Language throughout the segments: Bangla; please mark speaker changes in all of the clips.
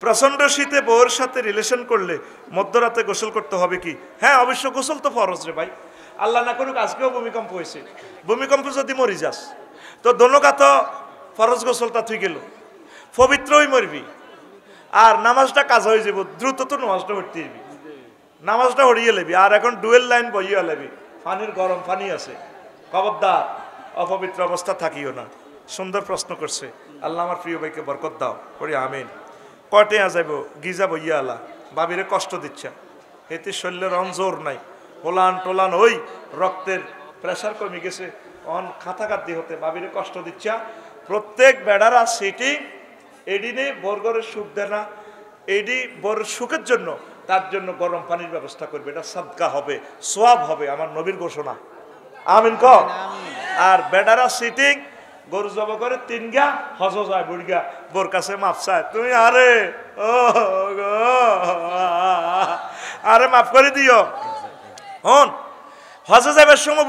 Speaker 1: প্রচন্ড শীতে বউয়ের সাথে রিলেশন করলে মধ্যরাতে গোসল করতে হবে কি? হ্যাঁ, অবশ্য গোসল তো ফরজ রে ভাই। আল্লাহ না করুক আজকেও ভূমিকম্প হয়েছে, ভূমিকম্প যদি মরি যাস তো দোনোকা তো ফরজ গোসলটা তুই গেল, পবিত্রই মরবি আর নামাজটা কাজ হয়ে যাব, দ্রুত তো নামাজটা হরতে দিবি, নামাজটা হরিয়ে লেবি। আর এখন ডুয়েল লাইন বইয়া লেবি, পানির গরম পানি আছে, খবরদার অপবিত্র অবস্থা থাকিও না। সুন্দর প্রশ্ন করছে, আল্লাহ আমার প্রিয় ভাইকে বরকত দাও, করি আমিন। কটে যাইব গিজা বইয়া আলা বাবিরে কষ্ট দিচ্ছা, এতে শরীরের অঞ্জোর নাই, হোলান টোলান ওই রক্তের প্রেশার কমে গেছে, অন খাতাকাতি হতে বাবিরে কষ্ট দিচ্ছা। প্রত্যেক বেড়ারা সিটি এডিনে বরগরের সুখ দেয় না, এডি বর সুখের জন্য তার জন্য গরম পানির ব্যবস্থা করবে, এটা সাদকা হবে, সোয়াব হবে, আমার নবীর ঘোষণা। আমিন ক। আর বেড়ারা সিটিং গরু জব করে তিন গা হজ যায় বুড়িগা বোর কাছে মাফ চায়, তুমি আরে ও আরে মাফ করে দিও। হন হজে যাবার সময়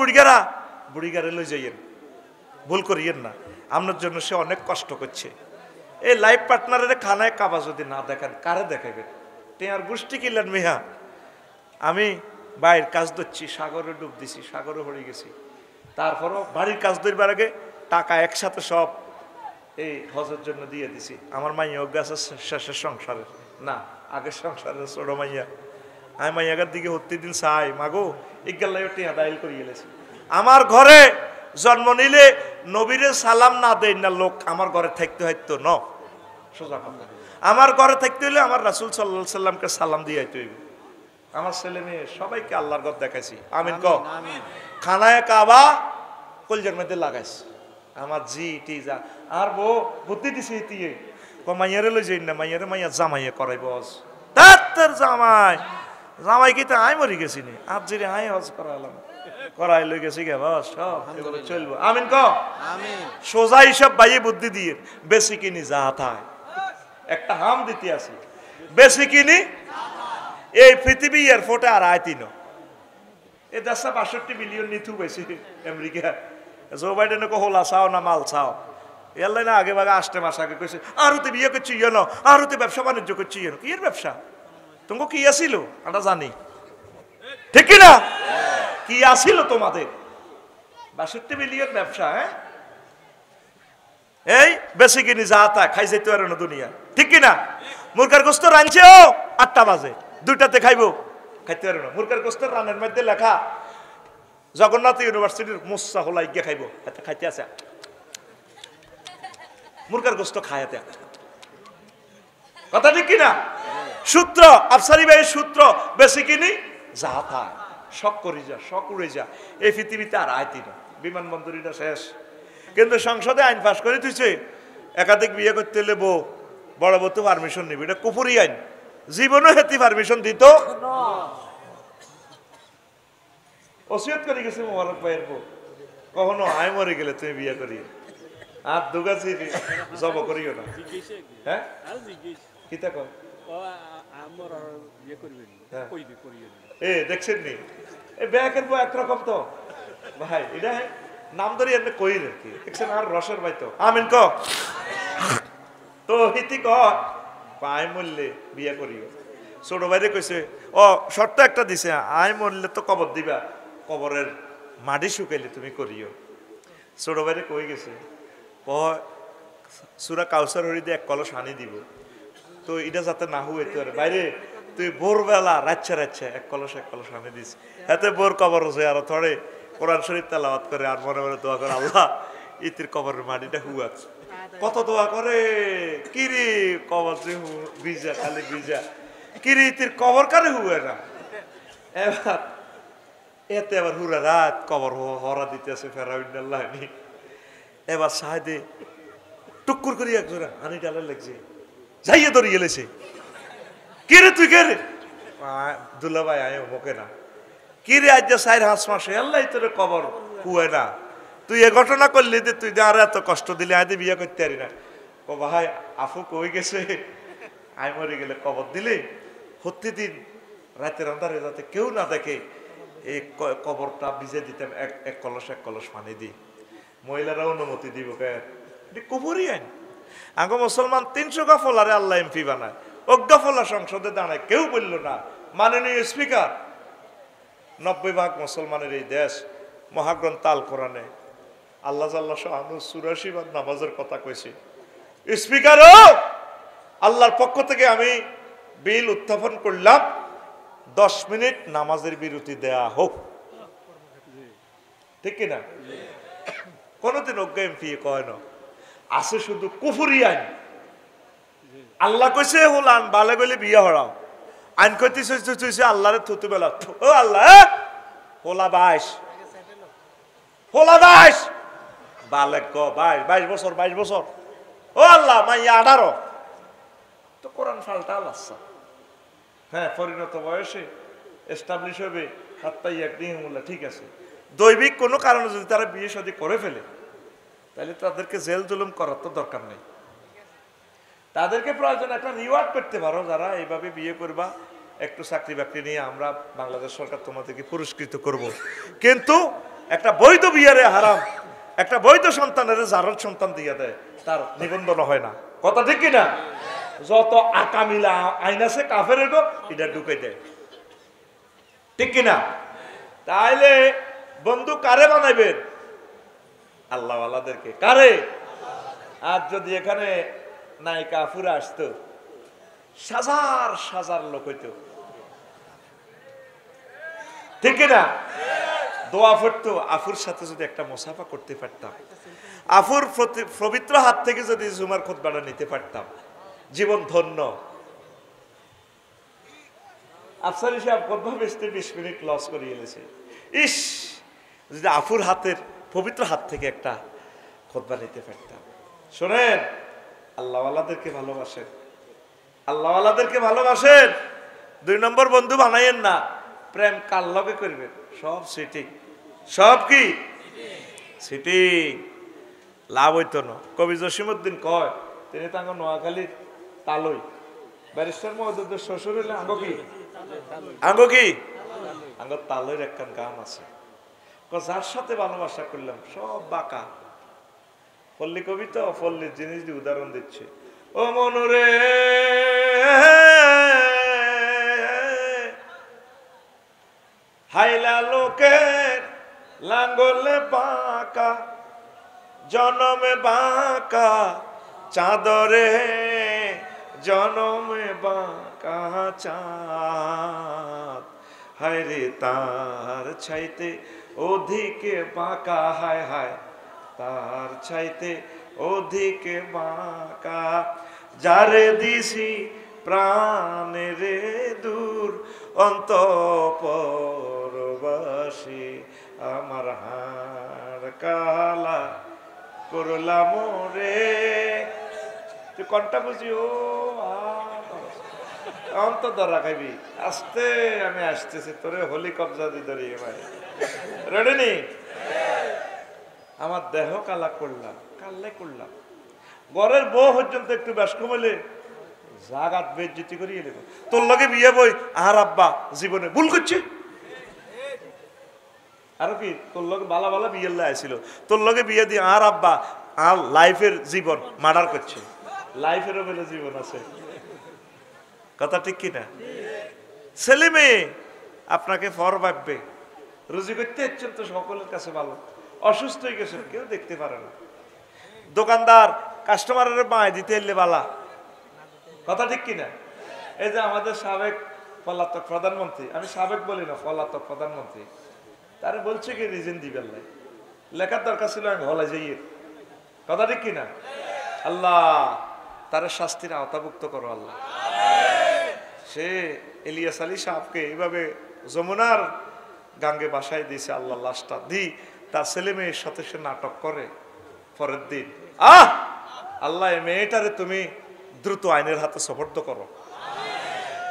Speaker 1: বুড়িগারে লই যাইয়েন, ভুল করিয়েন না, আপনার জন্য সে অনেক কষ্ট করছে। এই লাইফ পার্টনারের খানায় কাবা যদি না দেখেন কারে দেখাবেন? টেয়ার গোষ্ঠী কিনলেন মিহা। আমি বাইরের কাজ ধরছি, সাগরে ডুব দিছি, সাগরে হয়ে গেছি, তারপরও বাড়ির কাজ ধরবার আগে টাকা একসাথে সব এই হজের জন্য দিয়ে দিছি। আমার মাইয়া গাছ শেষের সংসারের না, আগের সংসারের ছোট মাইয়া, আমি মাইয়াগার দিকে প্রতিদিন চাই, মাগো ইজ্ঞাল্লাই টিয়া দাইল করে গেলেছি। আমার ঘরে জন্ম নিলে নবীরে সালাম না দেয় না লোক, আমার ঘরে থাকতে হয়তো ন সোজা কথা, আমার ঘরে থাকতে হইলে আমার রাসূল সাল্লাল্লাহু আলাইহি সাল্লামকে সালাম দিয়ে আইতে হইবে। আমার ছেলে মেয়ে সবাইকে আল্লাহর ঘর দেখাইছি, আমিন ক। খানায় কাবা কলজার মধ্যে লাগাইছি, আমার জি টি যা আর বউ বুদ্ধি দিছে ইতিয়ে মাইয়ারে লই যাই না, মাইয়ারে মাইয়া জামাইয়ে করাই বস তার জামাই কি তা আই মরি গেছি নি, আর যে আই হজ করালাম করাই লই গেছি গে বস সব চলবো, আমিন ক। সোজা হিসাব বাইয়ে বুদ্ধি দিয়ে বেশি কিনি যা থায় একটা হাম দিতে আসি, বেশি কিনি এই পৃথিবী এয়ারপোর্টে আর আয় তিন এই 62 বিলিয়ন নিথু বেশি আমেরিকা। জো বাইডেন হোলা চাও না মাল চাও, এলাই না আগে ভাগে 8 মাস আগে কইছে আরুতে বিয়ে করছি ইয়েন, আরুতে ব্যবসা বাণিজ্য করছি ইয়েন। কি এর ব্যবসা? তোমাকে কি আসিল আমরা জানি, ঠিক না? কি আসিল তোমাদের 62 বিলিয়ন ব্যবসা? হ্যাঁ, এই বেশি কিনি যা তা খাই যাইতে পারে না দুনিয়া, ঠিক কিনা? মুরগার গোস্ত রাঁধছে ও 8টা বাজে, 2টাতে খাইবো, খাইতে পারে না। মুরগার গোস্তের রানের মধ্যে লেখা জগন্নাথ ইউনিভার্সিটির মুসা হলাই গিয়ে খাইবো, এত খাইতে আছে মুরগার গোস্ত খায়াতে কথা, ঠিক কিনা? সূত্র আফসারি ভাইয়ের সূত্র, বেশি কিনি যা থা শখ করি যা, শখ উড়ে যা, এই পৃথিবীতে আর আইতি না, বিমানবন্দরীটা শেষ। কিন্তু সংসদে আইন পাশ করে দিচ্ছে একাধিক বিয়ে করতে হলে বউ বড় বউ তো পারমিশন নিবি, এটা কুফুরি আইন, জীবনও হেতি পারমিশন দিত। ওসিয়ত করে গেছে মোবারক ভাইয়ের বউ, কখনো আয় মরে গেলে তুমি বিয়ে করি আর দুগাছি জব করিও না। হ্যাঁ কি তা কয় এ দেখছেন নি এই ব্যাকের বউ একরকম তো ভাই, এটা নাম ধরি এমনি কই আর কি দেখছেন, আর রসের ভাই তো, আমিন ক। তো হিতি ক আয় মরলে বিয়ে করিও। ছোট ভাইরে কইছে ও শর্ত একটা দিছে, আয় মরলে তো কবর দিবা, কবরের মাটি শুকাইলে তুমি করিও। ছোট ভাইরে কই গেছে সুরা কাউসার হরিদে 1 কলস আনি দিব, তো এটা যাতে না হইতে পারে বাইরে তুই ভোরবেলা রাচ্ছা 1 কলস আনি দিস, এতে বোর কবর হচ্ছে আর থরে কোরআন শরীফ তেলাওয়াত করে আর মনে মনে দোয়া করে আল্লাহ ইতির কবরের মাটিটা হুয়া। কত দোয়া করে কিরি কবর যে ভিজা, খালি ভিজা, কিরি ইতির কবর কারে হুয়ে না। এবার এতে আবার হুরা রাত কবর হরা দিতেছে ফেরাউল্লাহ, এবার সাহেদে টুকুর করি একজোড়া আনি ডালে লাগছে, যাইয়ে ধরে গেলেছে, কে রে তুই কে রে? দুলা ভাই আয় বকে না, কি রে আজ 4-5 মাসে আল্লাহ তোর কবর হুয়ে না, তুই এ ঘটনা করলি যে তুই আর এত কষ্ট দিলে আয় বিয়ে করতে পারি না। ও ভাই আফু কই গেছে, আয় মরে গেলে কবর দিলে প্রতিদিন রাতের অন্ধারে যাতে কেউ না দেখে এই কবরটা ভিজে দিতাম, 1 কলস পানি দিই, মহিলারা অনুমতি দিব, কুপুরি আইন। আগে মুসলমান 300 ফলারে আল্লাহ এমপি বানায়, অজ্ঞাফলা সংসদে দাঁড়ায়, কেউ বলল না। মাননীয় স্পিকার, 90% মুসলমানের এই দেশ, মহাগ্রন্থ আল কোরআনে আল্লাহ জাল্লাহ শাআনু 84 বার নামাজের কথা কইছে। স্পিকার, আল্লাহর পক্ষ থেকে আমি বিল উত্থাপন করলাম, 10 মিনিট নামাজের বিরতি দেয়া হোক। ঠিক কিনা? কোনদিন অজ্ঞ এমপি কয় না, আছে শুধু কুফরি আইন। আল্লাহ কইছে হুলান বালে গলে বিয়ে হরাও, আইন কইতেছে আল্লাহরে থুতু বেলা। ও আল্লাহ, হোলা 22 বালে গ 22 বছর 22 বছর। ও আল্লাহ, মাইয়া 18। তো কোরআন ফালটা আল্লাহ। হ্যাঁ, পরিণত বয়সে এস্টাবলিশ হবে, হাত্তাই একদিন ঠিক আছে। দৈবিক কোনো কারণে যদি তারা বিয়ে শাদী করে ফেলে, তাহলে তাদেরকে জেল জুলুম করার তো দরকার নেই। তাদেরকে প্রয়োজন একটা রিওয়ার্ড করতে পারো, যারা এইভাবে বিয়ে করবা, একটু চাকরি বাকরি নিয়ে আমরা বাংলাদেশ সরকার তোমাদেরকে পুরস্কৃত করব। কিন্তু একটা বৈধ বিয়ারে হারাম, একটা বৈধ সন্তানের জারজ সন্তান দিয়ে দেয়, তার নিবন্ধন হয় না। কথা ঠিক কিনা? যত আকামিলা আইন আছে কাফের গো, এটা ঢুকে দেয়। ঠিক কিনা? তাইলে বন্ধু কারে বানাইবেন? আল্লাহওয়ালাদেরকে। কারে? আর যদি এখানে নায়িকা আফুরা আসতো, হাজার হাজার লোক হইতো। ঠিক কিনা? দোয়া পড়তো, আফুর সাথে যদি একটা মুসাফা করতে পারতাম, আফুর পবিত্র হাত থেকে যদি জুমার খুতবাটা নিতে পারতাম, জীবন ধন্য। আফসারি সাহেব খুতবা বেচতে 20 মিনিট লস করিয়ে এনেছে। ইস, যদি আফুর হাতের পবিত্র হাত থেকে একটা খুতবা নিতে পারতাম। শোনেন, আল্লাহওয়ালাদেরকে ভালোবাসেন, আল্লাহওয়ালাদেরকে ভালোবাসেন। 2 নম্বর বন্ধু বানাইয়েন না। প্রেম কার লগে করবেন? সব সিটিং, সব কি সিটিং, লাভ হইতো না। কবি জসিমউদ্দিন কয়, তিনি তাঙ্গ নোয়াখালীর তালই, ব্যারিস্টার মহোদয়ের শ্বশুর হলে আঙ্গ কি আঙ্গ তালইর একখান গান আছে, যার সাথে ভালোবাসা করলাম সব বাঁকা। পল্লী কবি তো পল্লীর জিনিস দিয়ে উদাহরণ দিচ্ছে। ও মনুরে হাইলা লোকের লাঙ্গলে বাঁকা, জনমে বাঁকা চাঁদরে, জনমে বাঁকা চাঁদ, হায় রে তার ছাইতে অধিকে বাঁকা, হায় হায় তার ছাইতে অধিকে বাঁকা, যারে দিছি প্রাণেরে দূর, অন্তঃপরবাসী আমার হাড় কালা করলাম রে। তুই কনটা বুঝি? ও অন্তর ধরা খাইবি, আস্তে আমি আসতেছি, তোরে হোলি কবজা দি ধরি ভাই। রেডি নি? আমার দেহ কালা করলাম, কাল্লাই করলাম, ঘরের বউ পর্যন্ত একটু ব্যাস কমাইলে জাগাত বেজ্জতি করিয়ে দেব। তোর লগে বিয়ে বই, আর আব্বা জীবনে ভুল করছে। আরো কি তোর লগে বালা বালা বিয়ে আসছিল, তোর লগে বিয়ে দিয়ে আর আব্বা আর লাইফের জীবন মার্ডার করছে। লাইফেরও বলে জীবন আছে, কথা ঠিক কিনা? ছেলে মেয়ে আপনাকে ফর ভাববে, রুজি করতে ইচ্ছেন তো সকলের কাছে ভালো, অসুস্থ হয়ে গেছেন কেউ দেখতে পারে না, দোকানদার কাস্টমারের বাঁয় দিতে এলে বালা, কথা ঠিক কিনা? এই যে আমাদের সাবেক পলাতক প্রধানমন্ত্রী, আমি সাবেক বলি না, পলাতক প্রধানমন্ত্রী, তারা বলছে কি রিজন দিবেন না, লেখার দরকার ছিল আমি হলে যাই, কথা ঠিক কিনা? আল্লাহ তারা শাস্তির আওতাভুক্ত করো আল্লাহ। সে ইলিয়াস আলী সাহেবকে এইভাবে যমুনার গাঙ্গে বাসায় দিয়েছে আল্লাহ, লাশটা দি তার ছেলে মেয়ের সাথে সে নাটক করে। পরের দিন আল্লাহ এই মেয়েটারে তুমি দ্রুত আইনের হাতে সোপর্দ করো।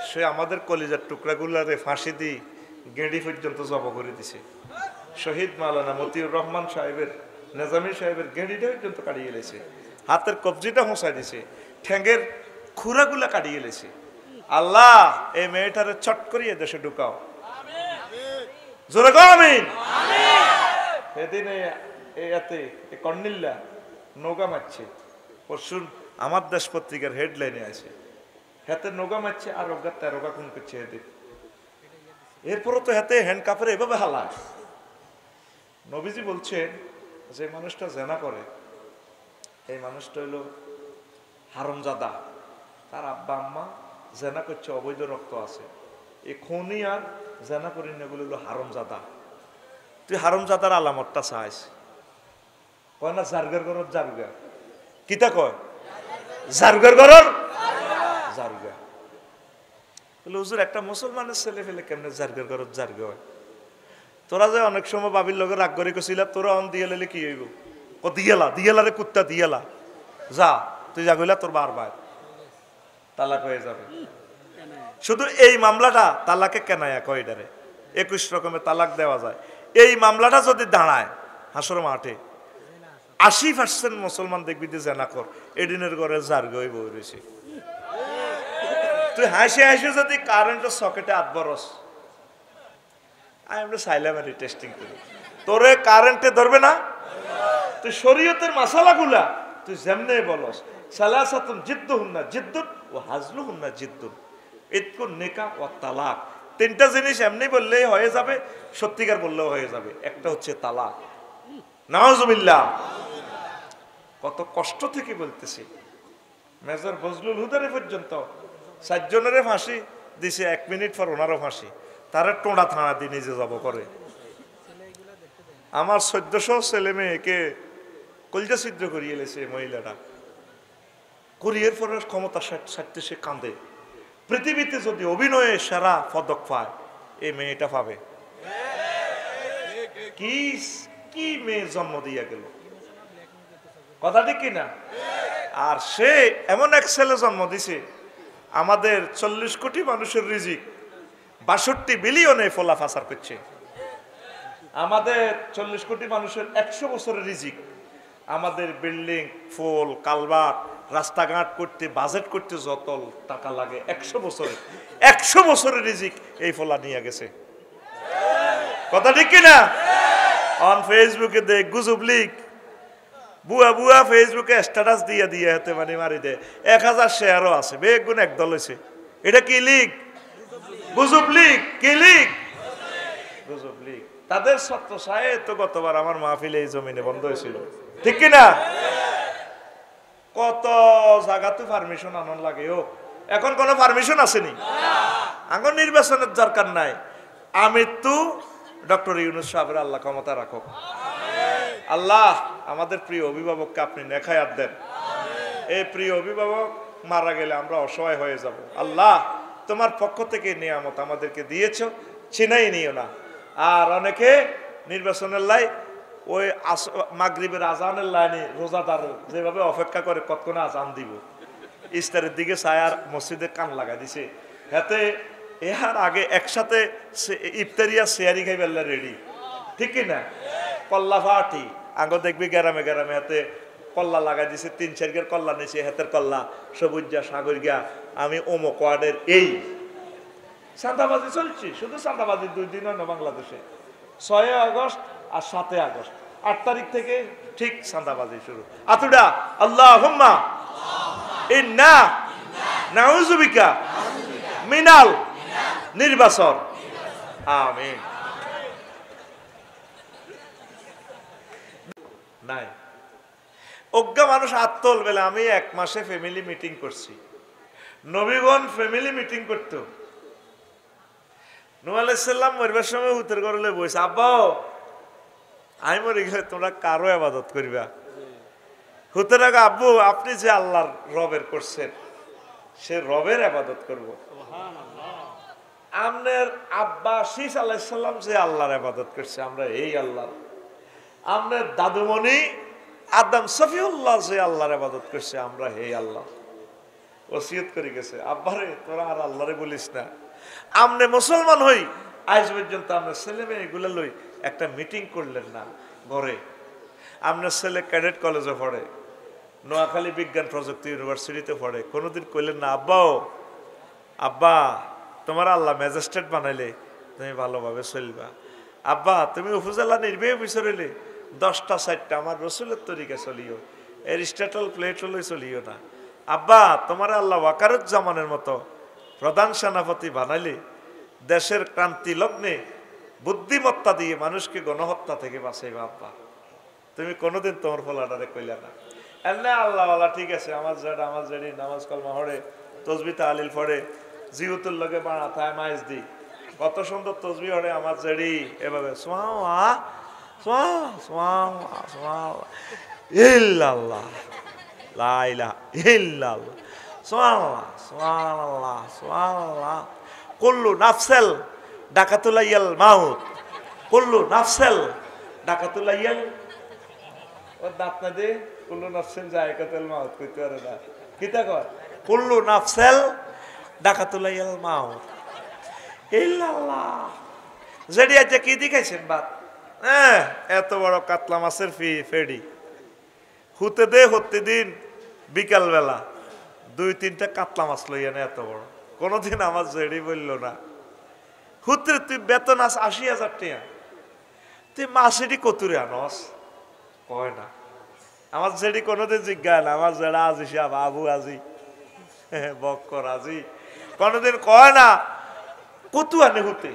Speaker 1: সে আমাদের কলিজার টুকরাগুলারে ফাঁসি দি গেঁড়ি পর্যন্ত জব করে দিছে। শহীদ মাওলানা মতিউর রহমান সাহেবের, নেজামি সাহেবের গেঁড়িটা পর্যন্ত কাটিয়ে গেছে, হাতের কবজিটা হোঁসাই দিছে, ঠ্যাঙ্গের খুরাগুলা কাটিয়ে গেছে। আল্লাহ এই মেয়েটারে চট করিয়ে দেশে ঢুকাও, জোরে কও আমিন। সেদিন এতে কর্নিল্লা নৌকা মারছে, পরশুন আমার দেশ পত্রিকার হেডলাইনে আছে, হাতে নৌকা মারছে আর অজ্ঞা 13 গা খুন করছে এদের। এরপরও তো হাতে হ্যান্ড কাপড়ে এভাবে হালায়। নবীজি বলছেন যে মানুষটা জেনা করে এই মানুষটা হইল হারামজাদা, তার আব্বা আম্মা জেনা করছে, অবৈধ রক্ত আছে। এই খুনি আর জেনা করি এগুলো হলো হারামজাদা। তুই হারামজাদার আলামতটা চাইস, কয় না জারগার গরর জারগা, কিতা কয় জারগার গরর জারগা। হুজুর একটা মুসলমানের ছেলে ফেলে কেমনে জারগার গরর জারগা হয়? তোরা যে অনেক সময় বাবির লগে রাগ করে গেছিল, তোরা অন দিয়ে লেলে কি হইব? ও দিয়েলা দিয়েলা রে কুত্তা দিয়েলা, যা তুই যা কইলা তোর বারবার তালাক হয়ে যাবে। শুধু এই মামলাটা তালাকে কেনায়া কয় এটারে 21 রকমের তালাক দেওয়া যায়। এই মামলাটা যদি দাঁড়ায় হাসর মাঠে 80% মুসলমান দেখবি যে জেনা কর এদিনের ঘরে জারগা হয়ে বই রয়েছে। তুই হাসি হাসি যদি কারেন্টের সকেটে হাত বরস, আমরা সাইলাম আর টেস্টিং করি, তোরে কারেন্টে ধরবে না। তুই শরীয়তের মাসালাগুলা তুই যেমনে বলস, সালাসাতুন জিদ্দুহুন্না জিদ্দুন ও হাজলুহুন্না জিদ্দুন, ইতকুন নিকাহ ওয়া তালাক। তিনটা জিনিস এমনি বললেই হয়ে যাবে, সত্যিকার বললেও হয়ে যাবে। একটা হচ্ছে তালাক। নাউজুবিল্লাহ। কত কষ্ট থেকে বলতেছি। মেজর বজলুল হুদারে পর্যন্ত 4 জনের ফাঁসি দিছে, 1 মিনিট পর ওনারও ফাঁসি। তারা টোড়া থানা দিয়ে নিজে যাব করে। আমার 1400 ছেলে মেয়েকে কলজা ছিদ্র করিয়ে এলেছে মহিলাটা। করিয়ের পরে ক্ষমতা সাথে সে কাঁদে। পৃথিবীতে যদি অভিনয়ে সেরা পদক পায় এই মেয়েটা পাবে। কি কি মেয়ে জন্ম দিয়া গেল, কথা ঠিক কিনা? আর সে এমন এক ছেলে জন্ম দিছে, আমাদের 40 কোটি মানুষের রিজিক 62 বিলিয়নে ফোলা ফাসার করছে। আমাদের 40 কোটি মানুষের 100 বছরের রিজিক, আমাদের বিল্ডিং, ফুল, কালভার্ট, রাস্তাঘাট করতে, বাজেট করতে যত টাকা লাগে 100 বছরের রিজিক এই ফোলা নিয়ে গেছে। কথা ঠিক কিনা? অন ফেসবুকে দেখ গুজব লিক, বুয়া বুয়া ফেসবুকে স্ট্যাটাস দিয়ে দিয়ে হাতে মানে মারি দেয়, 1000 শেয়ারও আছে, বেগুন একদল হয়েছে। এটা কি লিক? গুজব লিক। কি লিক? গুজব লিক। তাদের সত্য সাহে তো গতবার আমার মাহফিলে এই জমিনে বন্ধ হয়েছিল, ঠিক কিনা? কত জায়গাতে পারমিশন আনন্দ লাগে। ও এখন কোনো পারমিশন আসেনি, এখন নির্বাচনের দরকার নাই। আমি তো ডক্টর ইউনূস সাহেবের আল্লাহ ক্ষমতা রাখো। আল্লাহ আমাদের প্রিয় অভিভাবককে আপনি নেখায়াত দেন। এই প্রিয় অভিভাবক মারা গেলে আমরা অসহায় হয়ে যাব। আল্লাহ তোমার পক্ষ থেকে নিয়ামত আমাদেরকে দিয়েছ, চিনাই নিও না। আর অনেকে নির্বাচনের লাই ওই মাগরিবের আজানের লাইনে রোজাদার যেভাবে অপেক্ষা করে কতক্ষণে আজান দিব, ইস্তারের দিকে ছায়ার মসজিদে কান লাগা দিছে। হাতে এর আগে একসাথে ইফতারিয়া শেয়ারি খাই বেলা রেডি, ঠিক কিনা? কল্লা ফাটি আঙ্গ দেখবি গ্রামে গ্রামে হাতে কল্লা লাগাই দিছে, 3-4 গের কল্লা নিছে, হাতের কল্লা সবুজা সাগর গিয়া আমি অমুক ওয়ার্ডের। এই চাঁদাবাজি চলছে, শুধু চাঁদাবাজি 2 দিন হয় না বাংলাদেশে, 6 আগস্ট আর 7 আগস্ট, 8 তারিখ থেকে ঠিক চাঁদাবাজি শুরু। আতুডা আল্লাহুম্মা ইন্না নাউযুবিকা মিনাল নির্বাচন, আমিন। নাই অজ্ঞা মানুষ আত্মল বেলা। আমি 1 মাসে ফ্যামিলি মিটিং করছি। নবীগণ ফ্যামিলি মিটিং করতো। নূহ আলাইহিস সালাম মরবার সময় উত্তর করলে বইছে, আব্বাও আমি মরে গেলে তোমরা কারো ইবাদত করিবা? হুতের আগে আব্বু আপনি যে আল্লাহর রবের করছেন সে রবের ইবাদত করব। আমনের আব্বা শীস আলাইহিস সালাম যে আল্লাহর ইবাদত করছে আমরা এই আল্লাহ। আমনের দাদুমণি আদম সফিউল্লাহ যে আল্লাহর ইবাদত করছে আমরা হে আল্লাহ। ওসিয়ত করে গেছে, আব্বারে তোরা আর আল্লাহরে বলিস না। আমনে মুসলমান হই আজ পর্যন্ত আমরা ছেলে মেয়ে এগুলো লই একটা মিটিং করলেন না ঘরে। আপনার ছেলে ক্যাডেট কলেজে পড়ে, নোয়াখালী বিজ্ঞান প্রযুক্তি ইউনিভার্সিটিতে পড়ে, কোনোদিন কইলেন না আব্বাও আব্বা তোমার আল্লাহ ম্যাজিস্ট্রেট বানাইলে তুমি ভালোভাবে চলবা, আব্বা তুমি উপজেলা নির্বাহী অফিসার হইলে 10টা 4টা আমার রসুলের তরিকা চলিও, এরিস্টটল প্লেটলই চলিও না, আব্বা তোমার আল্লাহ ওয়াকারুজ্জামানের মতো প্রধান সেনাপতি বানাইলে দেশের ক্রান্তি লগ্নে বুদ্ধিমত্তা দিয়ে মানুষকে গণহত্যা থেকে বাঁচাইবা আব্বা। তুমি কোনোদিন তোমার ফলাটারে কইলা না। এমনি আল্লাহওয়ালা ঠিক আছে, আমার জেডি নামাজ কলমা পড়ে, তসবি তাহলিল পড়ে, জিহুতুর লগে বাড়া থায় মাইজ দি, কত সুন্দর তসবি পড়ে আমার জেডি এভাবে সোয়া সোয়া সোয়া সোয়া ইল্লাল্লাহ লা ইলাহা ইল্লাল্লাহ সুবহানাল্লাহ সুবহানাল্লাহ সুবহানাল্লাহ কুল্লু নাফসেল ডাকাতুলাইয়াল মাউত কুল্লু নাফসেল ডাকাতুলাইয়াল ও দাঁত না দে কুল্লু নাফসেল জায়কাতুল মাউত কইতে পারে না কিতা কয় কুল্লু নাফসেল ডাকাতুলাইয়াল মাউত ইল্লাল্লাহ। যেডি আজকে কি দেখাইছেন বাত এত বড় কাতলা মাছের ফেডি হুতে দে হতে দিন বিকাল বেলা 2-3টা কাতলা মাছ লইয়া না এত বড়। কোনদিন আমার জেডি বলল না হুতে তুই বেতন আস 80,000 টাকা, তুই মাসেরই কতুরে আনস কয় না। আমার জেডি কোনোদিন জিজ্ঞা না আমার জেডা আজি সাহেব আবু আজি বক্কর আজি কোনোদিন কয় না কতু আনে হুতে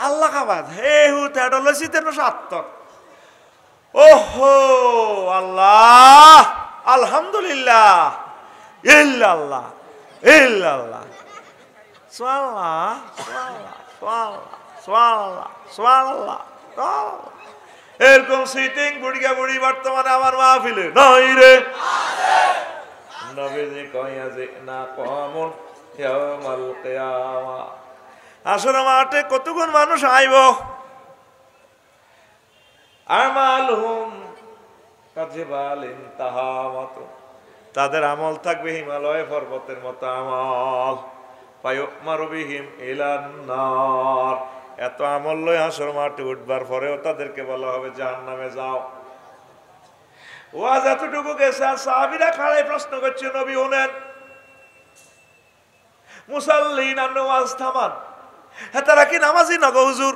Speaker 1: আল্লাহ খাবাদ হে হুতে এটা লইছি তেন সার্থক। ওহো আল্লাহ আলহামদুলিল্লাহ ইল্লাল্লাহ ইল্লাল্লাহ সুবহানাল্লাহ সুবহানাল্লাহ সুবহানাল্লাহ সুবহানাল্লাহ সুবহানাল্লাহ। এরকম সিটিং বুড়িয়া বুড়ি বর্তমানে আমার মাহফিলে নাই রে। নবীজি কইয়া যে না কমন ইয়াউমাল কিয়ামা আসর মাঠে কতক্ষণ মানুষ আইব আমালহুম কাজিবালিন তাহামাত, তাদের আমল থাকবে হিমালয় পর্বতের মতো আমল। ফায়ুমারু বিহিম ইলান নার, এত আমল লই হাসর মাঠে উঠবার পরেও তাদেরকে বলা হবে জাহান্নামে যাও। ওয়াজ এতটুকু গেছে আর সাহাবীরা খাড়াই প্রশ্ন করছে নবী শুনেন মুসাল্লিন আর নামাজ থামান, হ্যাঁ তারা কি নামাজি না গো হুজুর?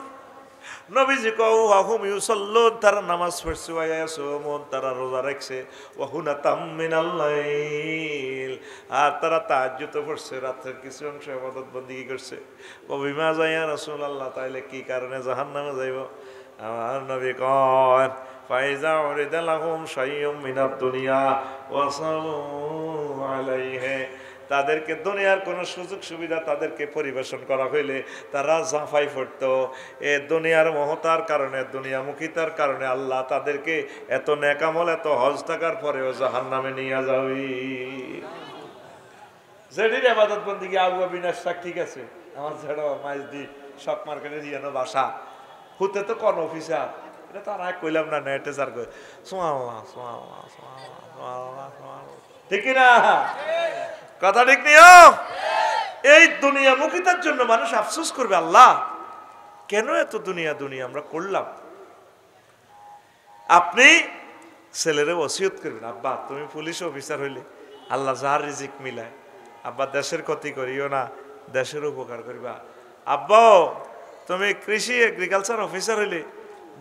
Speaker 1: নবীজি কও হুম ইউসাল্লুন, তারা নামাজ পড়ছে, ওয়া ইয়াসুমুন তারা রোজা রাখছে, ওয়া হুনাতাম মিনাল লাইল আর তারা তাহাজ্জুদ পড়ছে, রাতের কিছু অংশ ইবাদত বন্দেগী করছে। ওয়া বিমা যায়া রাসূলুল্লাহ, তাইলে কি কারণে জাহান্নামে যাইব? আমার নবী কয় ফাইজা উরিদা লাহুম শাইয়ুম মিনাদ দুনিয়া ওয়া সালু আলাইহি, তাদেরকে দুনিয়ার কোনো সুযোগ সুবিধা তাদেরকে পরিবেশন করা হইলে তারা জাফাই পড়ত। এ দুনিয়ার মহতার কারণে দুনিয়ামুখিতার কারণে আল্লাহ তাদেরকে এত নেকামল এত হজ থাকার পরেও জাহান্নামে নিয়ে যাবি। যেটির ইবাদত বন্দেগী আবু বিনাশ ঠিক আছে, আমার ছেড়ে মাইজ দি শক মার্কেটে দিয়ানো বাসা হুতে তো কোন অফিসার এটা তো আর কইলাম না নেটে স্যার কই সুবহানাল্লাহ সুবহানাল্লাহ সুবহানাল্লাহ সুবহানাল্লাহ ঠিক না কথা ঠিক নিও। এই দুনিয়ামুখিতার জন্য মানুষ আফসোস করবে আল্লাহ কেন এত দুনিয়া দুনিয়া আমরা করলাম। আপনি ছেলেরে ওসিয়ত করবেন আব্বা তুমি পুলিশ অফিসার হইলে আল্লাহ যার রিজিক মিলায়, আব্বা দেশের ক্ষতি করিও না দেশের উপকার করিবা। আব্বা তুমি কৃষি এগ্রিকালচার অফিসার হইলে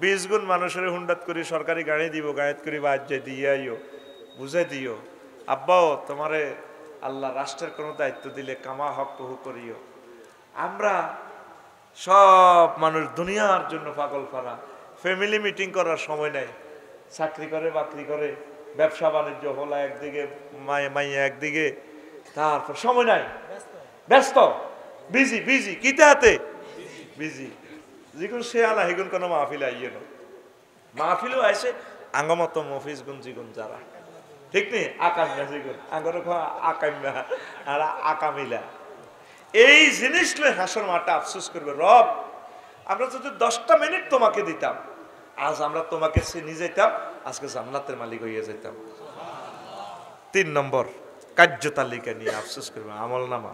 Speaker 1: 20 গুণ মানুষের হুন্ডাত করি সরকারি গাড়ি দিব গাড়িত করি বা আজ্জে দিয়ে আইও বুঝাই দিও। আব্বাও তোমারে আল্লাহ রাষ্ট্রের কোনো দায়িত্ব দিলে কামা হক কহু করিও। আমরা সব মানুষ দুনিয়ার জন্য পাগল পারা, ফ্যামিলি মিটিং করার সময় নাই, চাকরি করে বাকরি করে ব্যবসা বাণিজ্য হলা একদিকে মাইয়া একদিকে, তারপর সময় নাই ব্যস্ত বিজি বিজি কিতে হাতে বিজি যিগুন সে আনা হিগুন কোনো মাহফিল আইয়ে না মাহফিলও আইসে আঙ্গমত মফিজ গুন জিগুন যারা ঠিক নেই আকামিয়া জিগুন আঙ্গর আকামিয়া আর আকামিলা এই জিনিস লই হাসর মাঠে আফসোস করবে রব আমরা যদি 10টা মিনিট তোমাকে দিতাম আজ আমরা তোমাকে চিনি যেতাম, আজকে জান্নাতের মালিক হইয়া যেতাম। 3 নম্বর কার্য তালিকা নিয়ে আফসোস করবে আমল নামা।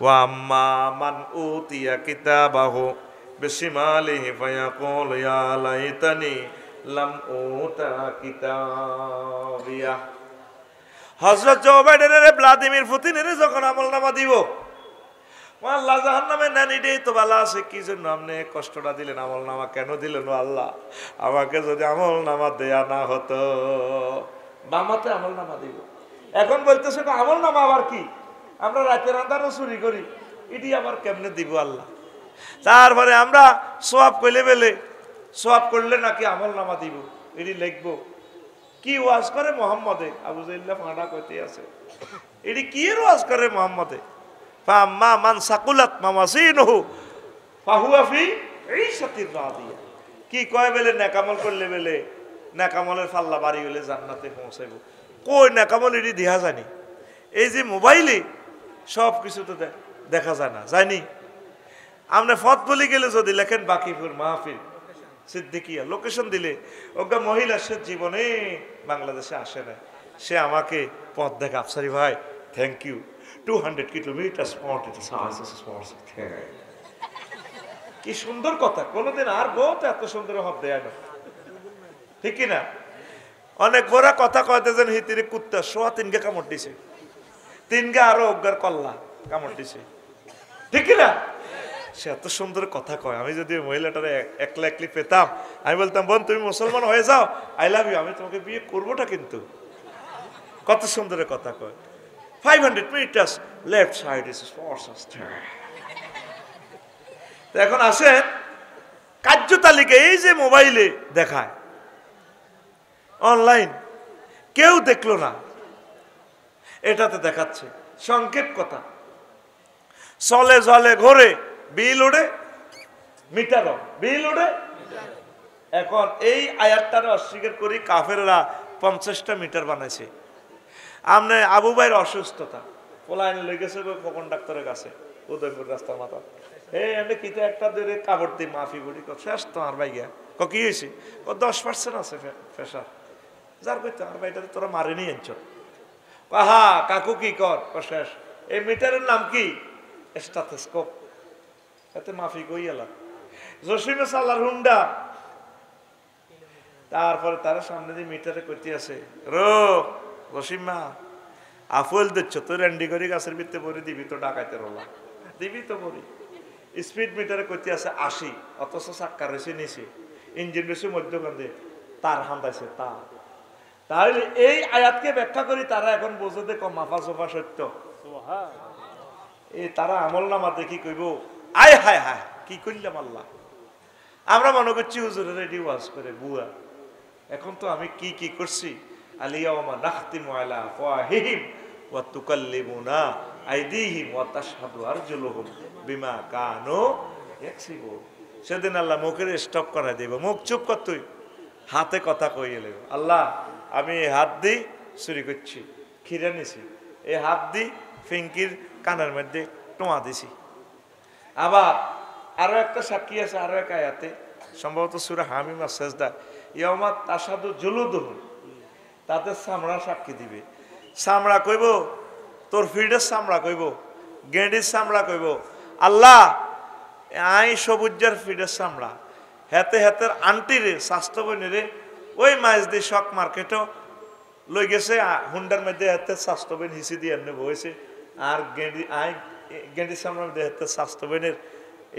Speaker 1: ওয়া আম্মা মান উতিয়া কিতাবাহু বিশিমালিহি ফায়াকুল ইয়া লাইতানি লাম উতা কিতাবিয়া। হযরত জো বাইডেনের ভ্লাদিমির পুতিনের যখন আমল নামা দিব আল্লাহ জাহান্নামে নানি দেই তো ভালো আছে কি জন্য আপনি কষ্টটা দিলেন, আমল নামা কেন দিলেন আল্লাহ? আমাকে যদি আমল নামা দেয়া না হতো, বামাতে আমল নামা দিব এখন বলতেছে আমল নামা আবার কি, আমরা রাতের আন্ধারও চুরি করি, এটি আবার কেমনে দিব আল্লাহ। তারপরে আমরা সোয়াব কইলে বেলে সোয়াব করলে নাকি আমল নামা দিব, এটি লিখবো। কি ওয়াজ করে মোহাম্মদে? আবু জাইল্লা ফাঁড়া কইতে আছে, এটি কি ওয়াজ করে মোহাম্মদে? ফাম্মা মান সাকুলাত মামাসিনহু ফাহুয়া ফি ঈশাতির রাদিয়া। কি কয় বেলে নেকামল করলে বেলে নেকামলের ফাল্লা বাড়ি হইলে জান্নাতে পৌঁছাইব। কই নেকামল এটি দেখা জানি? এই যে মোবাইলে সব কিছু তো দেখা যায় না, জানি। আপনি ফত বলি গেলে যদি লেখেন বাকিপুর মাহফিল সিদ্দিকিয়া, লোকেশন দিলে ওগা মহিলা সে জীবনে বাংলাদেশে আসে না, সে আমাকে পথ দেখা, আফসারি ভাই থ্যাংক ইউ, 200 কিলোমিটার স্পট, কি সুন্দর কথা। কোনোদিন আর বহুত এত সুন্দর হব দেয় না, ঠিক না? অনেক বড় কথা কয়তে যেন হিতিরে কুত্তা সোয়া 3 গে কামড় দিছে, 3 গে আরো অজ্ঞার কল্লা কামড় দিছে, ঠিক না? সে এত সুন্দর কথা কয়। আমি যদি মহিলাটারে একলা একলি পেতাম, আমি বলতাম বোন তুমি মুসলমান হয়ে যাও, আই লাভ ইউ, আমি তোমাকে বিয়ে করবোটা। কিন্তু কত সুন্দর কথা কয়। 500 মিটার্স লেফট সাইড ইজ এখন আসেন কার্য তালিকা, এই যে মোবাইলে দেখায় অনলাইন, কেউ দেখলো না, এটাতে দেখাচ্ছে সংক্ষেপ কথা, চলে জলে ঘোরে বিল ওড়ে মিটারও বিল ওড়ে। এখন এই আয়াতটারে অস্বীকার করি কাফেররা 50টা মিটার বানাইছে। আমনে আবু ভাইয়ের অসুস্থতা পোলাইনে লেগেছে খোকন ডাক্তারের কাছে, উদয়পুর রাস্তার মাথা, এই আমি কিতে একটা ধরে কাপড় দিই মাফি বলি, শেষ তোমার ভাই গিয়া কি হয়েছে? 10% আছে প্রেশার। যার কই তোমার ভাইটাতে তোরা মারে নিয়ে আনছ। হা কাকু কি কর? শেষ। এই মিটারের নাম কি? স্টাথোস্কোপ। এতে মাফি কই এলাম জসিমে সাল্লার হুন্ডা। তারপরে তারা সামনে দিয়ে মিটারে করতে আছে, রো জসিমা আফুল দিচ্ছ তুই রেন্ডি করি গাছের ভিতরে পরে দিবি তো ডাকাইতে রোলা দিবি তো পরি। স্পিড মিটারে করতে আছে 80, অথচ চাক্কা রয়েছে নিচে, ইঞ্জিন রয়েছে মধ্যখানে, তার হান্দাইছে তার। তাহলে এই আয়াতকে ব্যাখ্যা করি তারা এখন বোঝে দেখো মাফা সোফা সত্য। এই তারা আমল নামা দেখি কইব আয় হায় হায় কি করলাম আল্লাহ। আমরা মনে করছি হুজুরের রেডি ওয়াজ করে বুয়া, এখন তো আমি কি কি করছি। আলিয়াউমা নাখতিমু আলা আফওয়াহিহিম ওয়া তুকাল্লিমুনা আইদিহিম ওয়া তাশহাদু আরজুলুহুম বিমা কানু ইয়াকসিবুন। সেদিন আল্লাহ মুখের স্টপ করা দেব, মুখ চুপ কর, তুই হাতে কথা কইয়ে লেব। আল্লাহ আমি এই হাত দি চুরি করছি, খিরা নিছি, এই হাত দি ফিঙ্কির কানের মধ্যে টোয়া দিছি। আবার আরো একটা সাক্ষী আছে আরো এক আয়াতে, সম্ভবত সূরা হামিম আর সাজদা, ইয়াউমা তাশহাদু জুলুদুহুম, তাদের চামড়া সাক্ষী দিবে। চামড়া কইব তোর ফিডের চামড়া কইব, গেঁডির চামড়া কইব আল্লাহ আই সবুজার ফিডের চামড়া। হেতে হেতের আন্টিরে স্বাস্থ্য বইনেরে ওই মাছ দিয়ে শক মার্কেটও লই গেছে, হুন্ডার মধ্যে হেতে স্বাস্থ্য বইন হিসি দিয়ে এনে বইছে, আর গেঁডির চামড়ার মধ্যে হেতে স্বাস্থ্য বইনের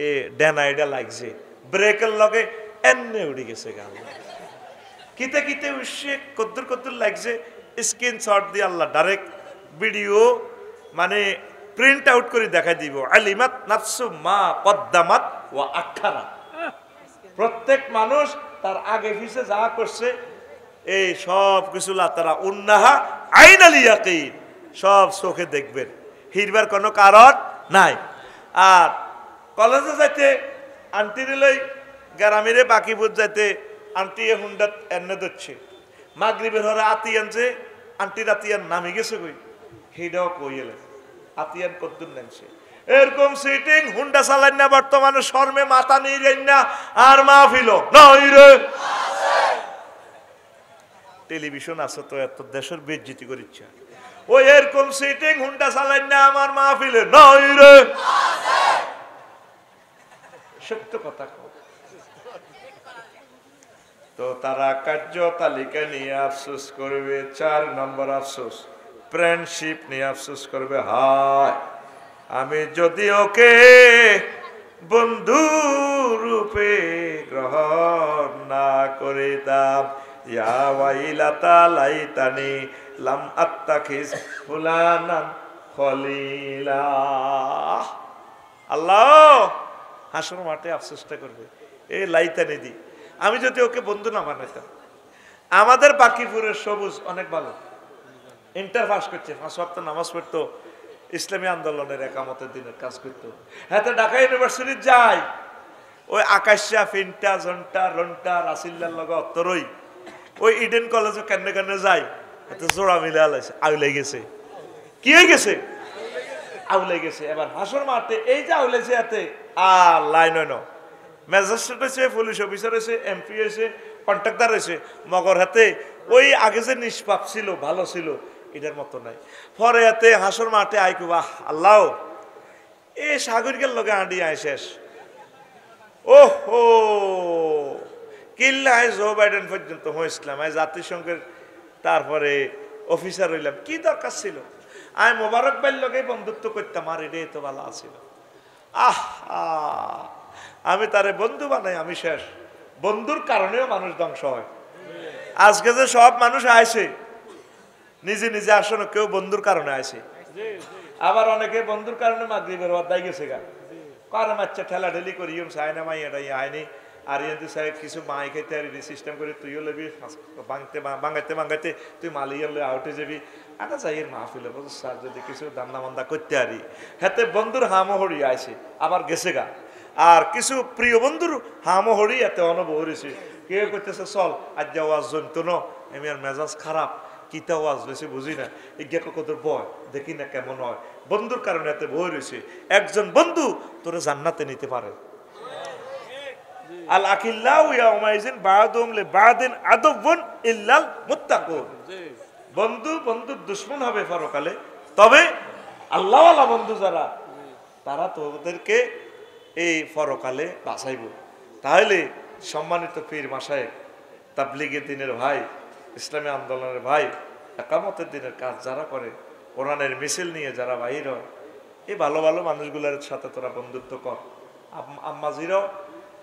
Speaker 1: এ ডেনাইডা লাগছে, ব্রেকের লগে এনে উড়ে গেছে গাল। কিতে কিতে উঠছে কদ্দুর কদ্দুর লাগছে, স্ক্রিনশট দিয়ে আল্লাহ ডাইরেক্ট ভিডিও মানে প্রিন্ট আউট করে দেখাই দিব। আলিমাত নাফসু মা কদ্দামাত ওয়া আখারা, প্রত্যেক মানুষ তার আগে পিছে যা করছে এই সব কিছু তারা উন্নাহা আইনাল ইয়াকিন, সব চোখে দেখবেন, হিরবার কোনো কারণ নাই। আর কলেজে যাইতে আন্টিরে লই গ্রামেরে বাকিপুর যাইতে আন্টি হুন্ডাত এনে ধরছে, মাগরিবের হরে আতিয়ান যে আন্টির আতিয়ান নামে গেছে কই হিডাও কই এলে আতিয়ান কদ্দুর নামছে। এরকম সিটিং হুন্ডা চালান না বর্তমানে শর্মে মাথা নিয়ে যাই না, আর মাহফিল নাই রে টেলিভিশন আছে তো এত দেশের বেজ্জিতি করিচ্ছে, ওই এরকম সিটিং হুন্ডা চালান না আমার মাহফিলে নাই রে, সত্য কথা। তো তারা কার্য তালিকা নিয়ে আফসোস করবে। 4 নম্বর আফসোস, ফ্রেন্ডশিপ নিয়ে আফসোস করবে। হায় আমি যদি ওকে বন্ধু রূপে গ্রহণ না করিতাম, ইয়া ওয়াইলাতা লাইতানি লাম আত্তাখিজ ফুলানান খলিলা। আল্লাহ হাসর মাঠে আফসোসটা করবে, এই লাইতা নিদি আমি যদি ওকে বন্ধু না বানাইতাম। আমাদের বাকিপুরের সবুজ অনেক ভালো, ইন্টার পাস করছে, 5 ওয়াক্ত নামাজ পড়তো, ইসলামী আন্দোলনের একামতের দিনের কাজ করতো। হ্যাঁ, তো ঢাকা ইউনিভার্সিটি যায়, ওই আকাশা ফিনটা জন্টা রন্টা রাসিল্লার লগে অত্তরই ওই ইডেন কলেজে কেন কেন যায়, এত জোড়া মিলে আলাইছে, আউলাই গেছে। কি হয়ে গেছে? আউলাই গেছে। এবার হাসর মাঠে এই যে আউলাইছে এতে আর লাইন হয় না, ম্যাজিস্ট্রেট হয়েছে, পুলিশ অফিসার হয়েছে, এমপি হয়েছে, কন্ট্রাক্টর হয়েছে, মগর হাতে ওই আগে যে নিষ্পাপ ছিল, ভালো ছিল, এটার মতো নাই। পরে হাতে হাসর মাঠে আইকু বাহ আল্লাহ এ সাগরিকের লগে আঁডি আয় শেষ। ওহো কিল্লা আয় জো বাইডেন পর্যন্ত হয়েছিলাম, আয় জাতিসংঘের তারপরে অফিসার হইলাম, কি দরকার ছিল? আমি মোবারক ভাইয়ের লগে বন্ধুত্ব করতাম, আর এটাই তো ভালো আছিল। আমি তারে বন্ধু বানাই, আমি শেষ। বন্ধুর কারণেও মানুষ ধ্বংস হয়। আজকে যে সব মানুষ আইছে নিজে নিজে আসে না, কেউ বন্ধুর কারণে আইছে, আবার অনেকে বন্ধুর কারণে মাগরিবের অধ্যায় গেছে গা, কারণ আচ্ছা ঠেলা ঠেলি করি চায় না মাই এটাই আয়নি, আর ইয়ে সাহেব কিছু মাই খাইতে আর সিস্টেম করে তুইও লেবি বাঙাইতে বাঙাইতে তুই মালিয়ার লে আউটে যাবি, আটা যাই এর মাহফিলে বলছো স্যার যদি কিছু দান্না মান্দা করতে আরি, হাতে বন্ধুর হামহরি আইছে আবার গেছে গা। আর কিছু প্রিয় বন্ধুর হামহরি এতে অনবহরিছে, কেউ করতেছে চল আজ যা ওয়াজ জমতো ন, আমি আর মেজাজ খারাপ, কিতা ওয়াজ লইছে বুঝি না, ইজ্ঞা কতর বয় দেখি না কেমন হয়। বন্ধুর কারণে এতে বই রয়েছে। একজন বন্ধু তোরে জান্নাতে নিতে পারে। আল আখিল্লাহু ইয়াউমাইজিন বা'দুহুম লিবা'দিন আদুওয়ুন ইল্লাল মুত্তাকুন। বন্ধু বন্ধুর দুশমন হবে পরকালে, তবে আল্লাহওয়ালা বন্ধু যারা, তারা তোদেরকে এই পরকালে বাঁচাইব। তাহলে সম্মানিত পীর মাশায়েখ, তাবলীগের দিনের ভাই, ইসলামী আন্দোলনের ভাই, একামতের দিনের কাজ যারা করে, কোরআনের মিছিল নিয়ে যারা বাহির হয়, এই ভালো ভালো মানুষগুলোর সাথে তোরা বন্ধুত্ব কর। আম্মাজিরাও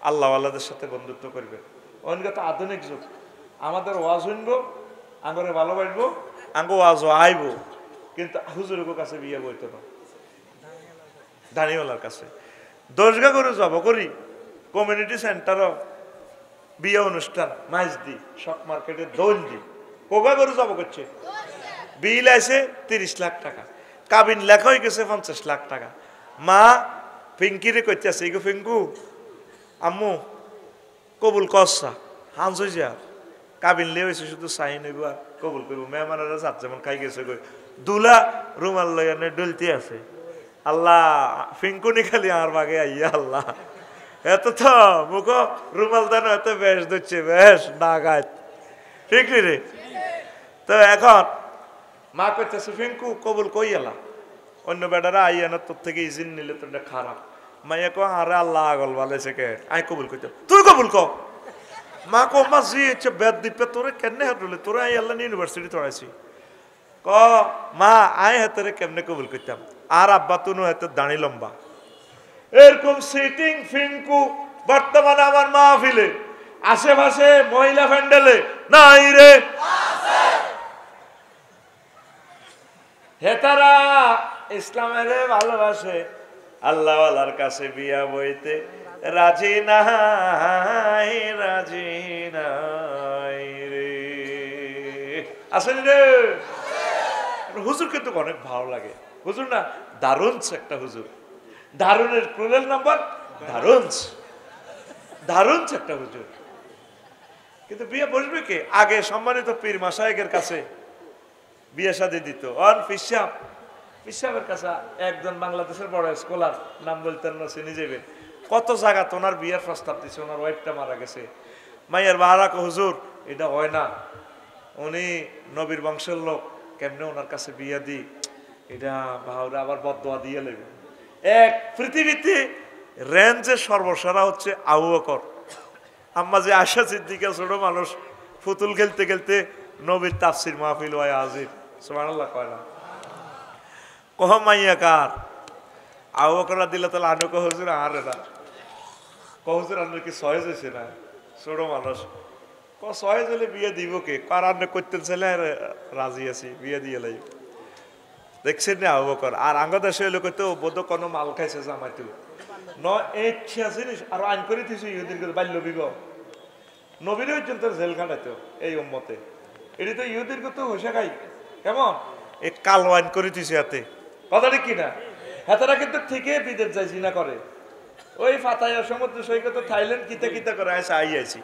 Speaker 1: আল্লাহওয়ালাদের সাথে বন্ধুত্ব করবে। অনেকে তো আধুনিক যুগ, আমাদের ওয়াজ শুনবো, আঙ্গরে ভালোবাসবো, আঙ্গ ওয়াজ আইব, কিন্তু হুজুরের কাছে বিয়ে বইতো না, দাঁড়িওয়ালার কাছে। দশগা করে যাব করি কমিউনিটি সেন্টারও বিয়ে অনুষ্ঠান মাইজ দি শক মার্কেটে দোল দি কোগা করে যাব করছে, বিল আছে 30 লাখ টাকা, কাবিন লেখা হয়ে গেছে 50 লাখ টাকা। মা পিঙ্কিরে করতেছে, ইগো পিঙ্কু আম্মু কবুল কসা হাঁস হয়ে যা, কাবিন লে হয়েছে শুধু সাইন হইব আর কবুল করবো। মেহমানেরা যাত যেমন খাই গেছে কই দুলা রুমাল লইয়ানে ডলতে আছে। আল্লাহ পিঙ্কুনি খালি আমার বাগে আইয়া আল্লাহ এত তো মুখ রুমাল দানো এত বেশ দিচ্ছে, বেশ না গাছ ঠিক রে। তো এখন মা করতেছে পিঙ্কু কবুল কই এলা, অন্য বেটারা আইয়া না তোর থেকে ইজিন নিলে তোর খারাপ। মাইয়া কো আরে আল্লাহ আগল ভালেছে কে আই কবুল করতে, তুই কবুল ক। মা কো মা জি হচ্ছে বেদ দিপে তোরে কেমনে হাঁটলে, তোরে আই আল্লাহ ইউনিভার্সিটি তোরাইছি। ক মা আয় হাতেরে কেমনে কবুল করতাম, আর আব্বা তুনু হাতে দাঁড়ি লম্বা। এরকম সিটিং ফিঙ্কু বর্তমানে আমার মাহফিলে আশেপাশে মহিলা প্যান্ডেলে নাই রে, হেতারা ইসলামের ভালোবাসে, আল্লাহওয়ালার কাছে বিয়া বইতে রাজি নাই, রাজি নাই রে। আসেন রে হুজুর, কিন্তু অনেক ভালো লাগে হুজুর না, দারুণ একটা হুজুর, দারুণের প্লুরাল নাম্বার দারুণ, দারুণ একটা হুজুর। কিন্তু বিয়ে বসবে কে? আগে সম্মানিত পীর মাশায়েখের কাছে বিয়ে শাদী দিত। অন পিসাবের কাছে একজন বাংলাদেশের বড় স্কলার, নাম বলতেন না, চিনি যাবেন, কত জায়গা তো ওনার বিয়ের প্রস্তাব দিচ্ছে, ওনার ওয়াইফটা মারা গেছে। মাইয়ার বাহারাক হুজুর এটা হয় না, উনি নবীর বংশের লোক, কেমনে ওনার কাছে বিয়ে দিই, এটা বাহারা আবার বদদোয়া দিয়ে লেবে। এক পৃথিবীতে রেঞ্জে সর্বসারা হচ্ছে আবু বকর। আম্মা যে আয়সা সিদ্দিকা ছোট মানুষ, ফুতুল খেলতে খেলতে নবীর তাফসির মাহফিল হয় হাজির, সুবহানাল্লাহ কয় না কহ মাইয়া কার আবু বকর দিলে তাহলে আনু কহ হুজুর আর এটা কহ হুজুর আনু কি সহজ হয়েছে না, ছোট মানুষ ছয় ছেলে বিয়ে দিব কে কারণে করতেন ছেলে রাজি আছি বিয়ে দিয়ে লাই দেখছেন না আবু বকর আর আঙ্গ দেশে হইলে কইতো বোধ কোনো মাল খাইছে জামাইতো ন ইচ্ছা জিনিস আর আইন করে দিছে ইহুদির বাল্য বিবাহ নবীর পর্যন্ত জেল খাটাইতো এই উম্মতে এটি তো ইহুদির কত হোসা খাই কেমন এই কালো আইন করে দিছে হাতে কথাটা কি না হাতারা কিন্তু ঠিকই বিদেশ যায় জিনা করে ওই ফাতাইয়া সমুদ্র সৈকত থাইল্যান্ড কিতা কিতা করে আইসি